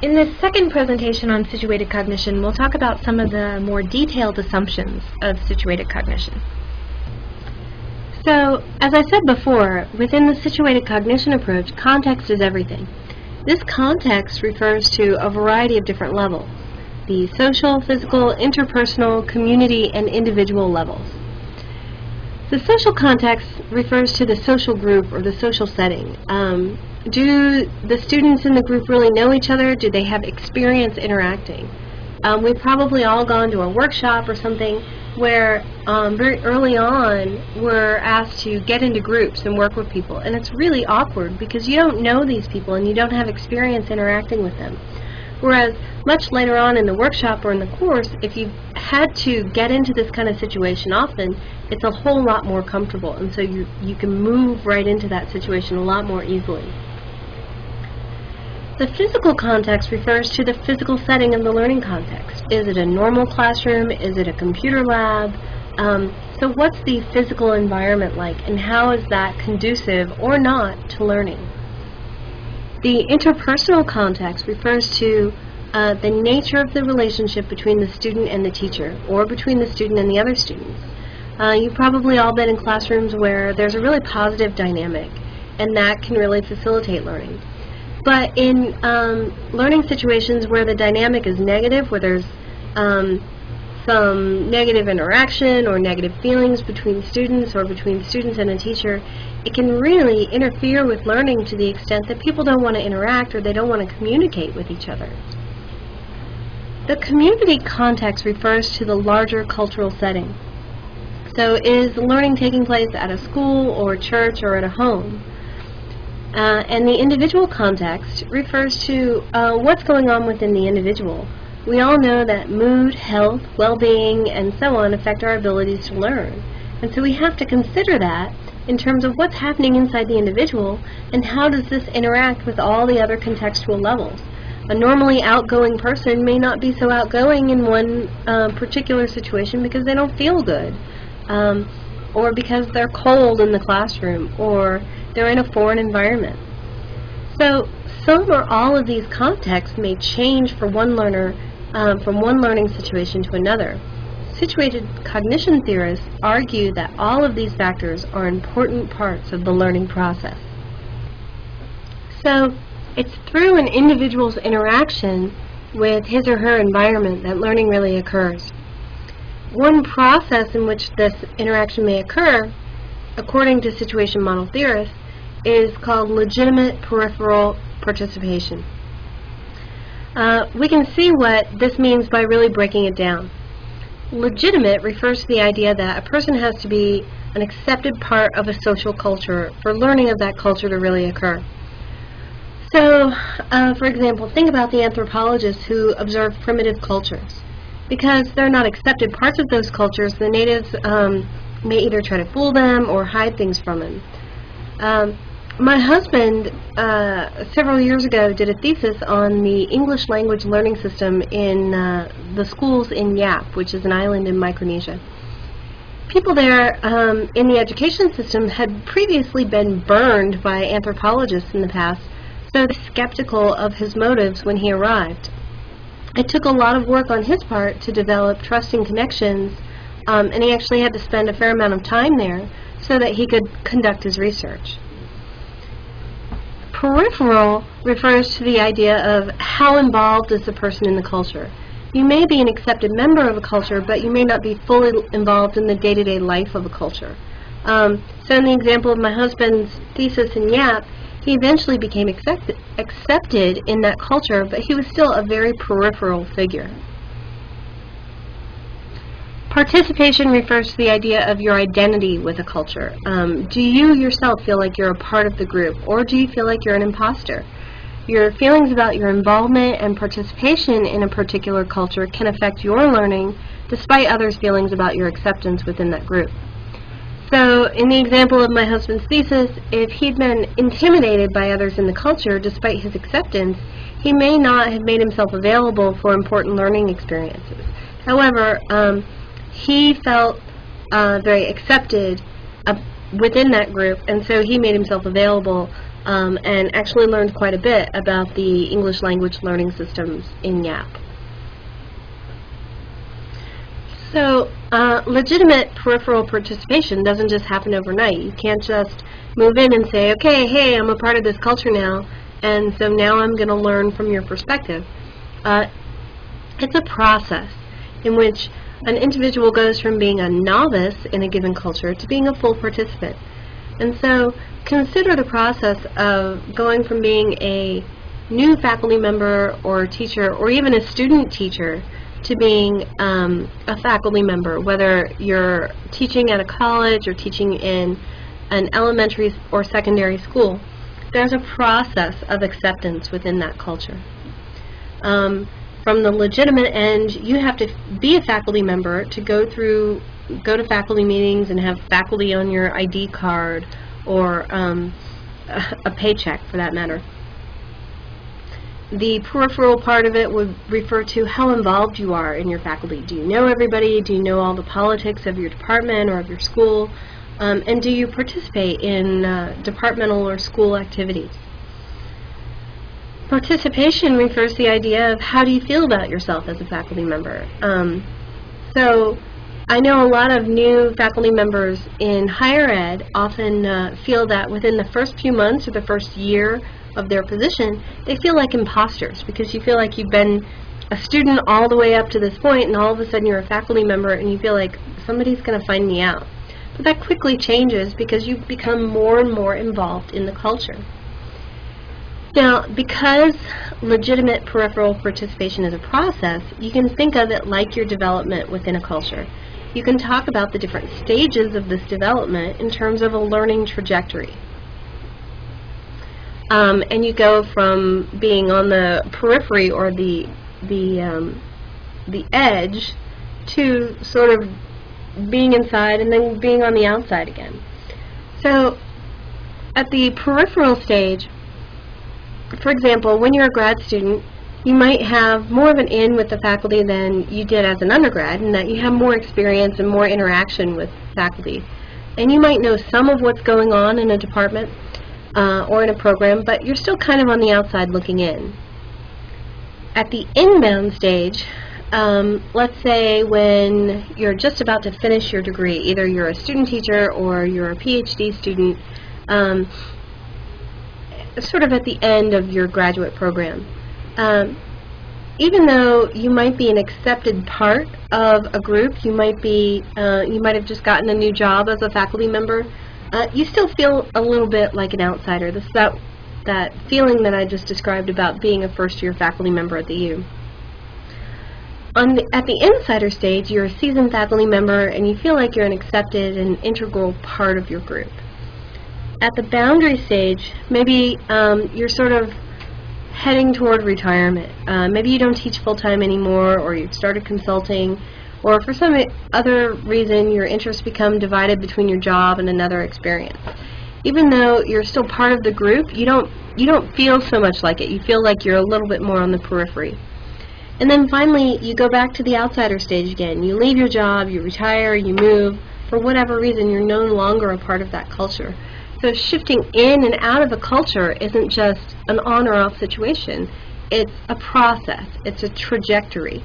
In this second presentation on situated cognition, we'll talk about some of the more detailed assumptions of situated cognition. So, as I said before, within the situated cognition approach, context is everything. This context refers to a variety of different levels: the social, physical, interpersonal, community, and individual levels. The social context refers to the social group or the social setting. Do the students in the group really know each other? Do they have experience interacting? We've probably all gone to a workshop or something where very early on we're asked to get into groups and work with people, and it's really awkward because you don't know these people and you don't have experience interacting with them. Whereas much later on in the workshop or in the course, if you've had to get into this kind of situation often, it's a whole lot more comfortable, and so you can move right into that situation a lot more easily. The physical context refers to the physical setting of the learning context. Is it a normal classroom? Is it a computer lab? So what's the physical environment like, and how is that conducive or not to learning? The interpersonal context refers to the nature of the relationship between the student and the teacher, or between the student and the other students. You've probably all been in classrooms where there's a really positive dynamic, and that can really facilitate learning. But in learning situations where the dynamic is negative, where there's some negative interaction or negative feelings between students or between students and a teacher, it can really interfere with learning to the extent that people don't want to interact or they don't want to communicate with each other. The community context refers to the larger cultural setting. So is learning taking place at a school or church or at a home? And the individual context refers to what's going on within the individual. We all know that mood, health, well-being, and so on affect our abilities to learn. And so we have to consider that in terms of what's happening inside the individual and how does this interact with all the other contextual levels. A normally outgoing person may not be so outgoing in one particular situation because they don't feel good, or because they're cold in the classroom, or they're in a foreign environment. So some or all of these contexts may change for one learner from one learning situation to another. Situated cognition theorists argue that all of these factors are important parts of the learning process. So it's through an individual's interaction with his or her environment that learning really occurs. One process in which this interaction may occur, according to situation model theorists, is called legitimate peripheral participation. We can see what this means by really breaking it down. Legitimate refers to the idea that a person has to be an accepted part of a social culture for learning of that culture to really occur. So, for example, think about the anthropologists who observe primitive cultures. Because they're not accepted parts of those cultures, the natives may either try to fool them or hide things from them. My husband, several years ago, did a thesis on the English language learning system in the schools in Yap, which is an island in Micronesia. People there in the education system had previously been burned by anthropologists in the past, so they're skeptical of his motives when he arrived. It took a lot of work on his part to develop trusting connections, and he actually had to spend a fair amount of time there so that he could conduct his research. Peripheral refers to the idea of how involved is the person in the culture. You may be an accepted member of a culture, but you may not be fully involved in the day-to-day life of a culture. So in the example of my husband's thesis in Yap, he eventually became accepted in that culture, but he was still a very peripheral figure. Participation refers to the idea of your identity with a culture. Do you yourself feel like you're a part of the group, or do you feel like you're an imposter? Your feelings about your involvement and participation in a particular culture can affect your learning, despite others' feelings about your acceptance within that group. So, in the example of my husband's thesis, if he'd been intimidated by others in the culture despite his acceptance, he may not have made himself available for important learning experiences. However, he felt very accepted within that group, and so he made himself available and actually learned quite a bit about the English language learning systems in YAP. So legitimate peripheral participation doesn't just happen overnight. You can't just move in and say, okay, hey, I'm a part of this culture now, and so now I'm going to learn from your perspective. It's a process in which an individual goes from being a novice in a given culture to being a full participant. And so consider the process of going from being a new faculty member or teacher or even a student teacher to being a faculty member, whether you're teaching at a college or teaching in an elementary or secondary school. There's a process of acceptance within that culture. From the legitimate end, you have to be a faculty member to go to faculty meetings and have faculty on your ID card or a paycheck for that matter. The peripheral part of it would refer to how involved you are in your faculty. Do you know everybody? Do you know all the politics of your department or of your school? And do you participate in departmental or school activities? Participation refers to the idea of how do you feel about yourself as a faculty member. So I know a lot of new faculty members in higher ed often feel that within the first few months or the first year of their position, they feel like imposters because you feel like you've been a student all the way up to this point and all of a sudden you're a faculty member and you feel like somebody's going to find me out. But that quickly changes because you become more and more involved in the culture. Now, because legitimate peripheral participation is a process, you can think of it like your development within a culture. You can talk about the different stages of this development in terms of a learning trajectory. And you go from being on the periphery or the edge to sort of being inside and then being on the outside again. So at the peripheral stage, for example, when you're a grad student, you might have more of an in with the faculty than you did as an undergrad, in that you have more experience and more interaction with faculty. And you might know some of what's going on in a department or in a program, but you're still kind of on the outside looking in. At the inbound stage, let's say when you're just about to finish your degree, either you're a student teacher or you're a PhD student, sort of at the end of your graduate program. Even though you might be an accepted part of a group, you might have just gotten a new job as a faculty member, you still feel a little bit like an outsider. This is that feeling that I just described about being a first-year faculty member at the U. At the insider stage, you're a seasoned faculty member and you feel like you're an accepted and integral part of your group. At the boundary stage, maybe you're sort of heading toward retirement. Maybe you don't teach full-time anymore, or you've started consulting, or for some other reason your interests become divided between your job and another experience. Even though you're still part of the group, you don't feel so much like it. You feel like you're a little bit more on the periphery. And then finally, you go back to the outsider stage again. You leave your job, you retire, you move. For whatever reason, you're no longer a part of that culture. So shifting in and out of a culture isn't just an on or off situation. It's a process. It's a trajectory.